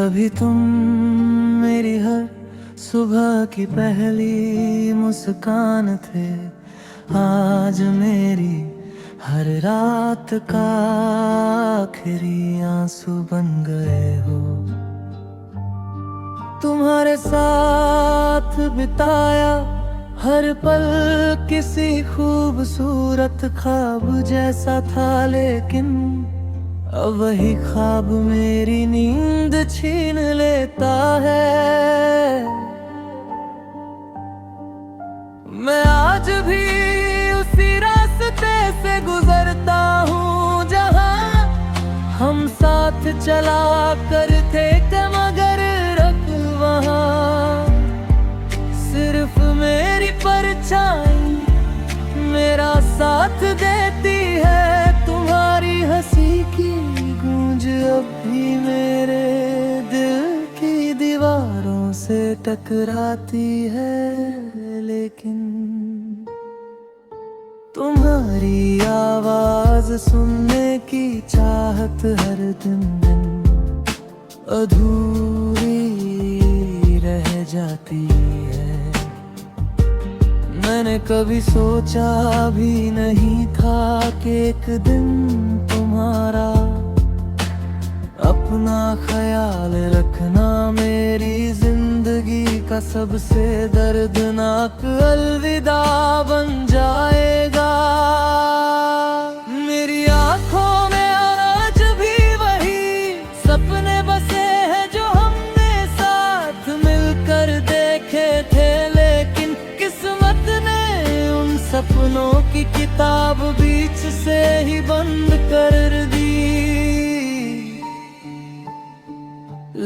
कभी तुम मेरी हर सुबह की पहली मुस्कान थे, आज मेरी हर रात का आखिरी आंसू बन गए हो। तुम्हारे साथ बिताया हर पल किसी खूबसूरत ख्वाब जैसा था, लेकिन अब वही ख्वाब मेरी नींद छीन लेता है। मैं आज भी उसी रास्ते से गुजरता हूँ जहाँ हम साथ चला करते थे, मगर अब वहाँ सिर्फ मेरी परछाई मेरा साथ देती है। तुम्हारी हंसी की गूंज अब भी मेरे दिल की दीवारों से टकराती है, लेकिन तुम्हारी आवाज सुनने की चाहत हर दिन अधूरी रह जाती है। मैंने कभी सोचा भी नहीं था कि एक दिन तुम्हारा अपना ख्याल रखना मेरी जिंदगी का सबसे दर्दनाक अलविदा बन जाएगा। मेरी आंखों में आज भी वही सपने बसे हैं जो हमने साथ मिलकर देखे थे, लेकिन किस्मत ने उन सपनों की किताब बीच से ही बंद कर दी।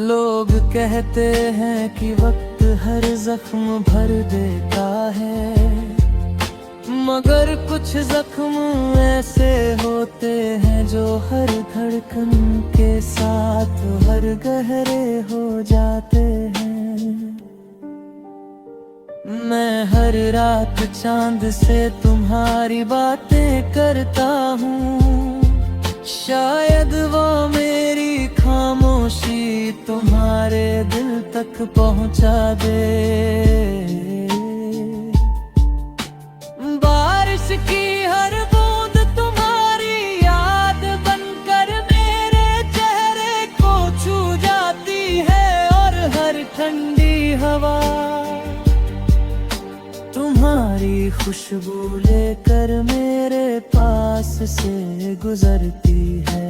लोग कहते हैं कि वक्त हर जख्म भर देता है, मगर कुछ जख्म ऐसे होते हैं जो हर धड़कन के साथ हर गहरे हो जाते हैं। मैं हर रात चांद से तुम्हारी बातें करता हूँ, शायद वो मेरी खामोशी तुम्हारे दिल तक पहुँचा दे। बारिश की हर बूंद तुम्हारी याद बनकर मेरे चेहरे को छू जाती है, और हर ठंडी हवा तुम्हारी खुशबू लेकर मेरे पास से गुजरती है।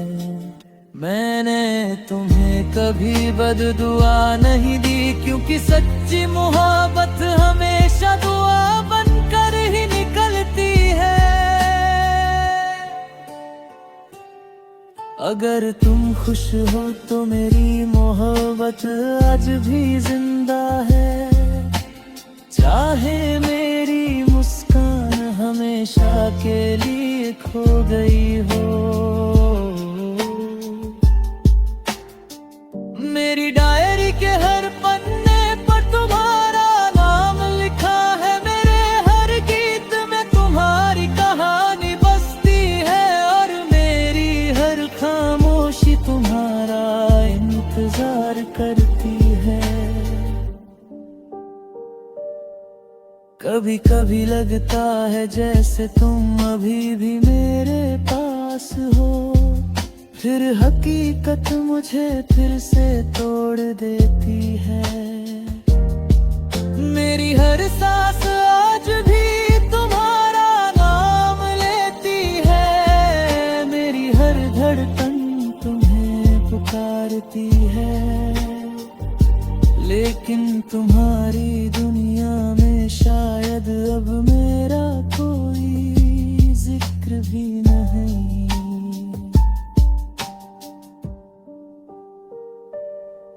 मैंने तुम्हें कभी बददुआ नहीं दी, क्योंकि सच्ची मोहब्बत हमेशा दुआ बनकर ही निकलती है। अगर तुम खुश हो तो मेरी मोहब्बत आज भी जिंदा है, चाहे मेरी मुस्कान हमेशा के लिए खो गई हो। मेरी डायरी के हर पन्ने पर तुम्हारा नाम लिखा है, मेरे हर गीत में तुम्हारी कहानी बसती है, और मेरी हर खामोशी तुम्हारा इंतजार करती है। कभी कभी लगता है जैसे तुम अभी भी मेरे पास हो, फिर हकीकत मुझे फिर से तोड़ देती है। मेरी हर सांस आज भी तुम्हारा नाम लेती है, मेरी हर धड़कन तुम्हें पुकारती है, लेकिन तुम्हारी दुनिया में शायद अब मेरा कोई जिक्र भी नहीं।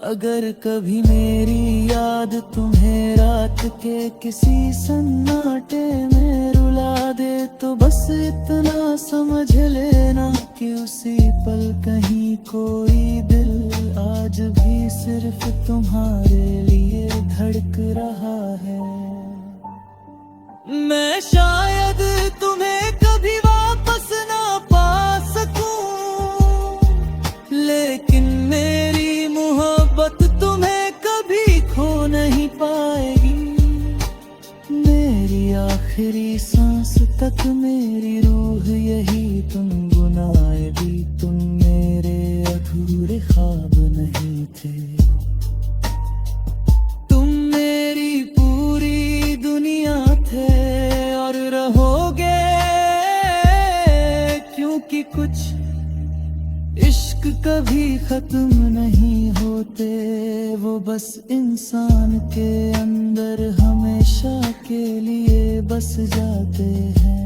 अगर कभी मेरी याद तुम्हें रात के किसी सन्नाटे में रुला दे, तो बस इतना समझ लेना कि उसी पल कहीं कोई दिल आज भी सिर्फ तुम्हारे लिए धड़क रहा है। मैं शायद तुम्हें कभी वापस ना पा सकूं, लेकिन मेरी मोहब्बत आखिरी सांस तक मेरी रूह यही गुनगुनाएगी। तुम मेरे अधूरे ख्वाब नहीं थे, तुम मेरी पूरी दुनिया थे और रहोगे, क्योंकि कुछ इश्क कभी खत्म नहीं होते, वो बस इंसान के अंदर हमेशा के लिए बस जाते हैं।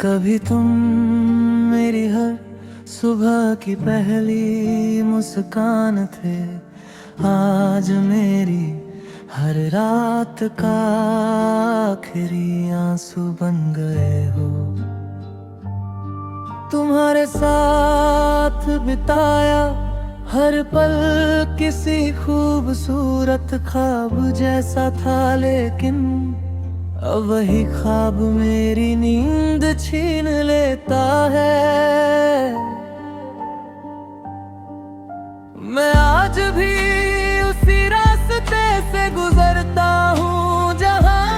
कभी तुम मेरी हर सुबह की पहली मुस्कान थे, आज मेरी हर रात का आखिरी आंसू बन गए हो। तुम्हारे साथ बिताया हर पल किसी खूबसूरत ख्वाब जैसा था, लेकिन अब वही ख्वाब मेरी नींद छीन लेता है। मैं आज भी उसी रास्ते से गुजरता हूँ जहाँ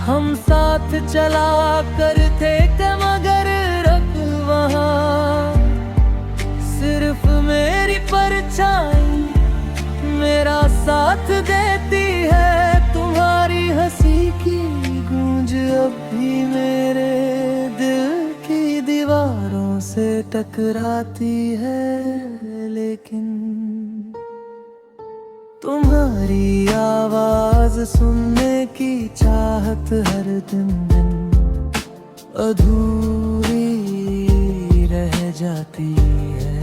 हम साथ चला करते थे, मगर अब वहाँ सिर्फ मेरी परछाई मेरा साथ देती है। तुम्हारी हंसी की गूंज अब भी मेरे दिल की दीवारों से टकराती है, लेकिन तुम्हारी आवाज सुनने की चाहत हर दिन अधूरी रह जाती है।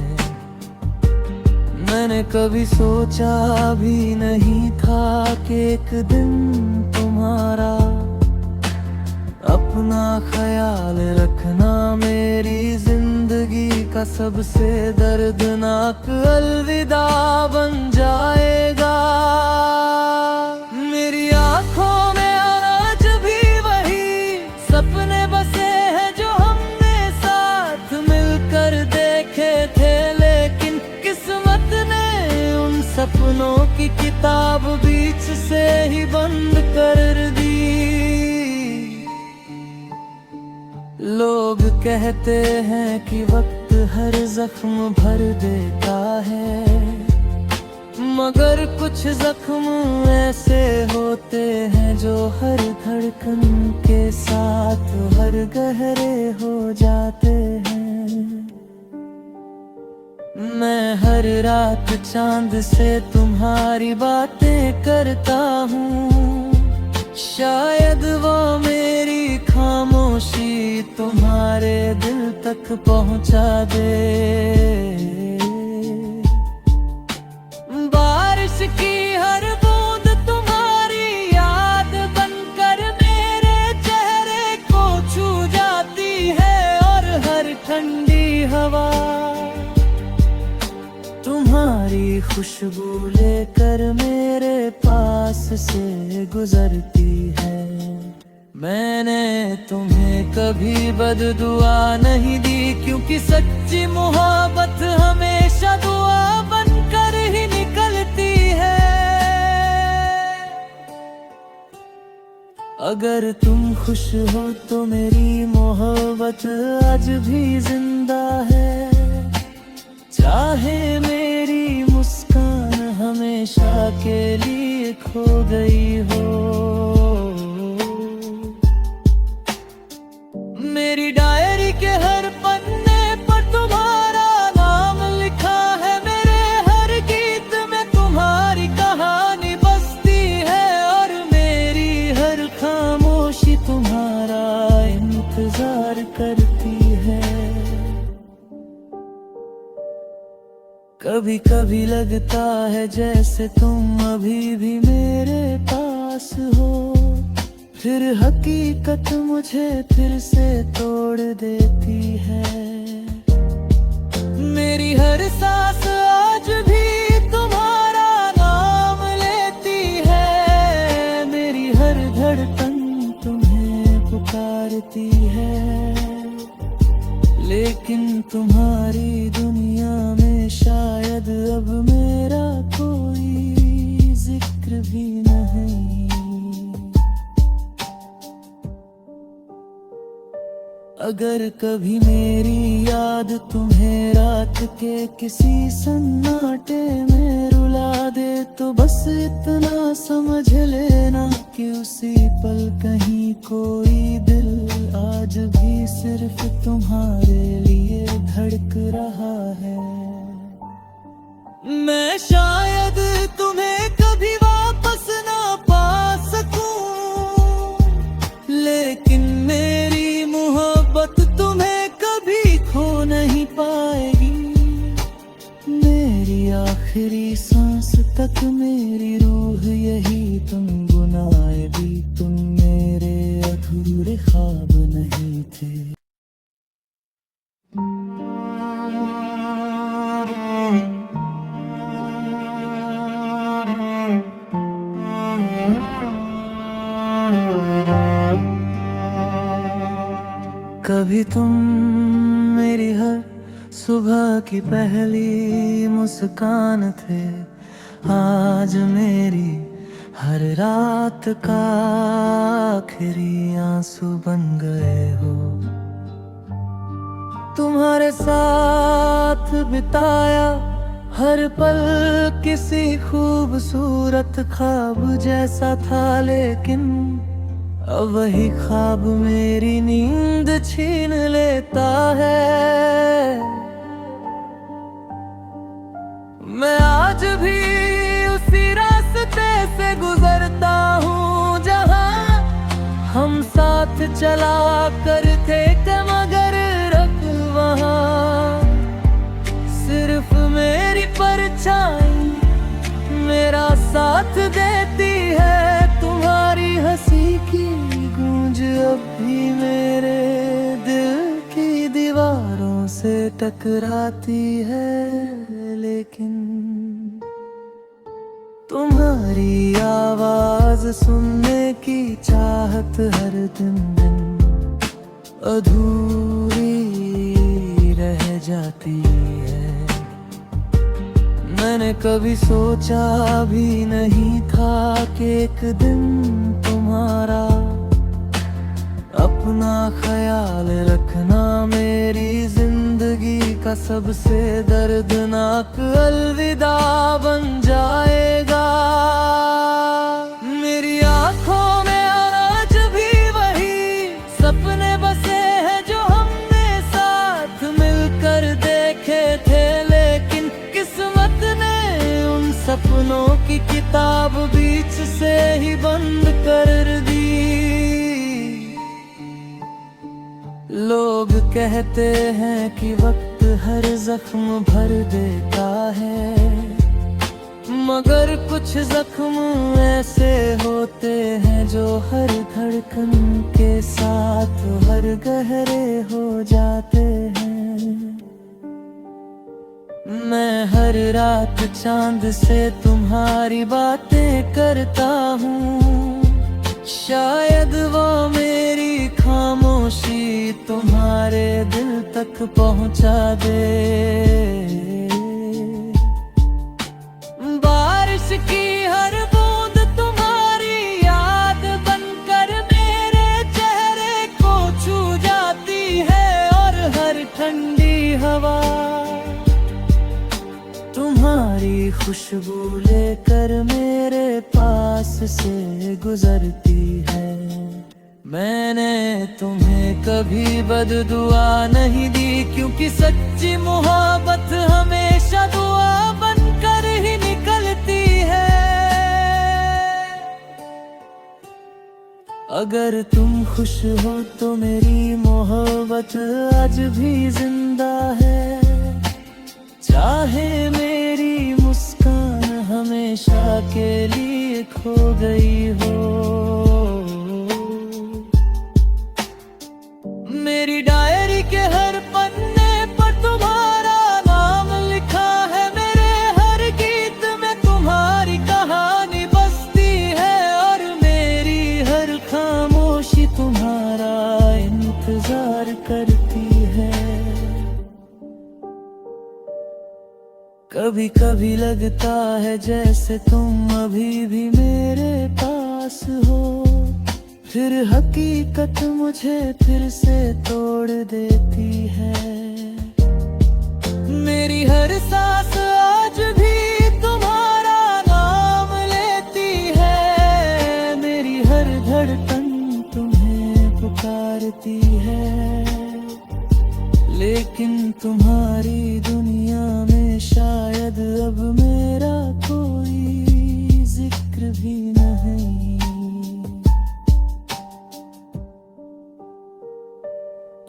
मैंने कभी सोचा भी नहीं था कि एक दिन तुम्हारा अपना ख्याल रखना मेरी जिंदगी का सबसे दर्दनाक अलविदा बन जाएगा। मेरी आंखों में आज भी वही सपने बसे हैं जो हमने साथ मिलकर देखे थे, लेकिन किस्मत ने उन सपनों की किताब बीच से ही बंद कर दी। लोग कहते हैं कि वक्त हर जख्म भर देता है, मगर कुछ जख्म ऐसे होते हैं जो हर धड़कन के साथ हर गहरे हो जाते हैं। मैं हर रात चांद से तुम्हारी बातें करता हूँ, शायद वो मेरी खामोशी तुम्हारे दिल तक पहुँचा दे। बारिश की हर बूंद तुम्हारी याद बनकर मेरे चेहरे को छू जाती है, और हर ठंडी हवा तुम्हारी खुशबू लेकर मेरे पास से गुजरती है। मैंने तुम्हें कभी बददुआ नहीं दी, क्योंकि सच्ची मोहब्बत हमेशा दुआ बनकर ही निकलती है। अगर तुम खुश हो तो मेरी मोहब्बत आज भी जिंदा है, चाहे मेरी मुस्कान हमेशा के लिए खो गई हो। मेरी डायरी के हर पन्ने पर तुम्हारा नाम लिखा है, मेरे हर गीत में तुम्हारी कहानी बसती है, और मेरी हर खामोशी तुम्हारा इंतजार करती है। कभी कभी लगता है जैसे तुम अभी भी मेरे पास हो, फिर हकीकत मुझे फिर से तोड़ देती है। मेरी हर सांस आज भी तुम्हारा लेकिन तुम्हारी दुनिया में शायद अब मेरा कोई जिक्र भी नहीं। अगर कभी मेरी याद तुम्हें रात के किसी सन्नाटे में रुला दे, तो बस इतना समझ लेना कि उसी पल कहीं कोई दिल आज भी सिर्फ तुम्हारे लिए धड़क रहा है। मैं शायद तुम्हें कभी वापस ना पा सकूं, लेकिन मेरी मोहब्बत तुम्हें कभी खो नहीं पाएगी। मेरी आखिरी सांस तक मेरी रूह यही गुनगुनाएगी। तुम मेरे अधूरे ख्वाब नहीं थे। कभी तुम मेरी हर सुबह की पहली मुस्कान थे, आज मेरी हर रात का आखिरी आंसू बन गए हो। तुम्हारे साथ बिताया हर पल किसी खूबसूरत ख्वाब जैसा था, लेकिन अब वही ख्वाब मेरी नींद छीन लेता है। मैं आज भी उसी रास्ते से गुजरता हूँ जहाँ हम साथ चला करते थे, मगर अब वहाँ सिर्फ मेरी परछाई मेरा साथ देती है। तुम्हारी हंसी की गूंज अब भी मेरे दिल की दीवारों से टकराती है, लेकिन तुम्हारी आवाज सुनने की चाहत हर दिन अधूरी रह जाती है। मैंने कभी सोचा भी नहीं था कि एक दिन तुम्हारा अपना ख्याल रखना मेरी जिंदगी का सबसे दर्दनाक अलविदा बन जाएगा। मेरी आंखों में आज भी वही सपने बसे हैं जो हमने साथ मिलकर देखे थे, लेकिन किस्मत ने उन सपनों की किताब बीच से ही बंद कर दी। लोग कहते हैं कि वक्त हर जख्म भर देता है, मगर कुछ जख्म ऐसे होते हैं जो हर धड़कन के साथ हर गहरे हो जाते हैं। मैं हर रात चांद से तुम्हारी बातें करता हूँ, शायद वो मेरी खामोशी तुम्हारे दिल तक पहुँचा दे। बारिश की हर बूंद तुम्हारी याद बनकर मेरे चेहरे को छू जाती है, और हर ठंडी हवा तुम्हारी खुशबू लेकर मेरे पास से गुजरती है। मैंने तुम्हें कभी बददुआ नहीं दी, क्योंकि सच्ची मोहब्बत हमेशा दुआ बनकर ही निकलती है। अगर तुम खुश हो तो मेरी मोहब्बत आज भी जिंदा है, चाहे मेरी मुस्कान हमेशा के लिए खो गई हो। मेरी डायरी के हर पन्ने पर तुम्हारा नाम लिखा है, मेरे हर गीत में तुम्हारी कहानी बसती है, और मेरी हर खामोशी तुम्हारा इंतजार करती है। कभी कभी लगता है जैसे तुम अभी भी मेरे पास हो, फिर हकीकत मुझे फिर से तोड़ देती है। मेरी हर सांस आज भी तुम्हारा नाम लेती है, मेरी हर धड़कन तुम्हें पुकारती है, लेकिन तुम्हारी दुनिया में शायद अब मेरा कोई जिक्र भी नहीं।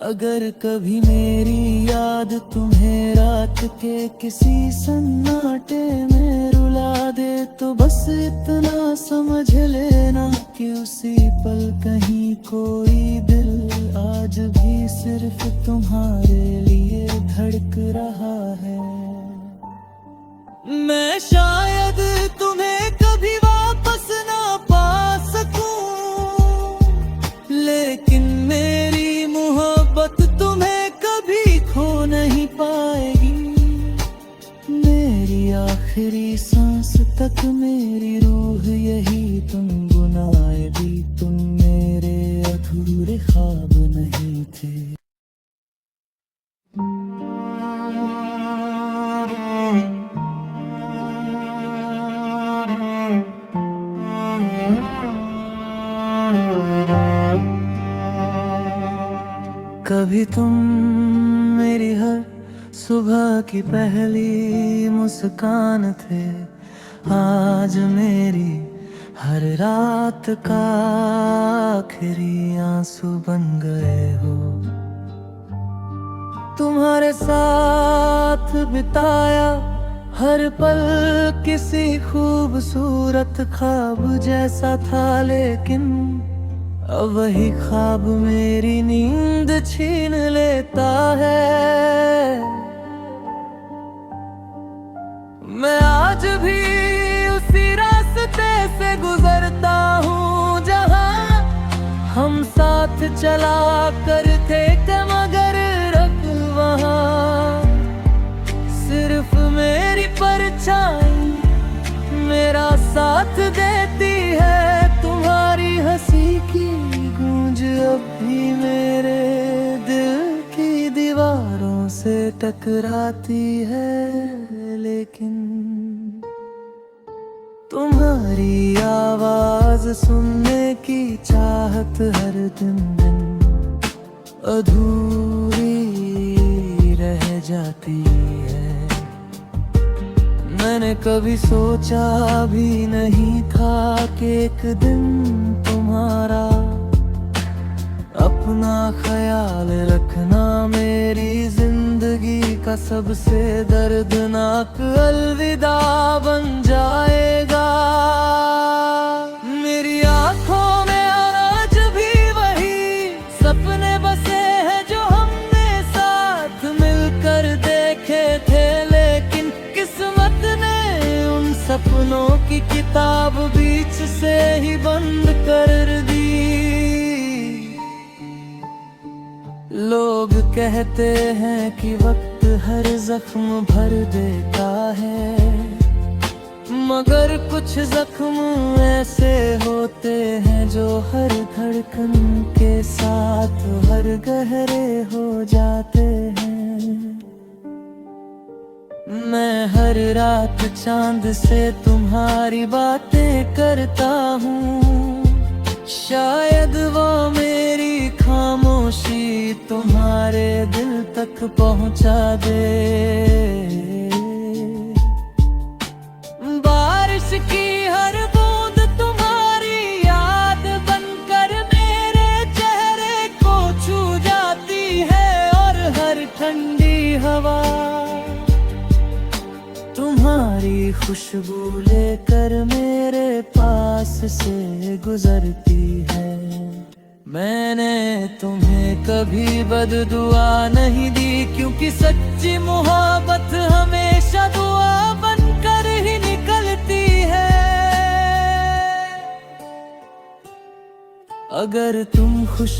अगर कभी मेरी याद तुम्हें रात के किसी सन्नाटे में रुला दे, तो बस इतना समझ लेना कि उसी पल कहीं कोई दिल आज भी सिर्फ तुम्हारे लिए धड़क रहा है। मैं शायद तुम्हें कभी वापस ना पा सकूं, लेकिन मेरी मोहब्बत तुम्हें कभी खो नहीं पाएगी। मेरी आखिरी सांस तक मेरी रूह यही गुनगुनाएगी, तुम मेरे अधूरे ख्वाब नहीं थे। कभी तुम मेरी हर सुबह की पहली मुस्कान थे, आज मेरी हर रात का आखिरी आंसू बन गए हो। तुम्हारे साथ बिताया हर पल किसी खूबसूरत ख्वाब जैसा था, लेकिन अब वही ख्वाब मेरी नींद छीन लेता है। मैं आज भी उसी रास्ते से गुजरता हूँ जहाँ हम साथ चला करते थे, मगर अब वहाँ सिर्फ मेरी परछाई मेरा साथ देती है। तुम्हारी हंसी की गूंज अब भी मेरे दिल की दीवारों से टकराती है, लेकिन तुम्हारी आवाज सुनने की चाहत हर दिन अधूरी रह जाती है। मैंने कभी सोचा भी नहीं था कि एक दिन तुम्हारा अपना ख्याल रखना मेरी जिंदगी का सबसे दर्दनाक अलविदा बन जाएगा। मेरी आंखों में आज भी वही सपने बसे हैं जो हमने साथ मिलकर देखे थे, लेकिन किस्मत ने उन सपनों की किताब बीच से ही बंद कर दी। लोग कहते हैं कि वक्त हर जख्म भर देता है, मगर कुछ जख्म ऐसे होते हैं जो हर धड़कन के साथ हर गहरे हो जाते हैं। मैं हर रात चांद से तुम्हारी बातें करता हूँ, शायद वो मेरी खामोशी तुम्हारे दिल तक पहुँचा दे। बारिश की हर बूंद तुम्हारी याद बनकर मेरे चेहरे को छू जाती है, और हर ठंडी हवा तुम्हारी खुशबू लेकर मेरे पास से गुजरती है। मैंने तुम्हें कभी बददुआ नहीं दी, क्योंकि सच्ची मोहब्बत हमेशा दुआ बनकर ही निकलती है। अगर तुम खुश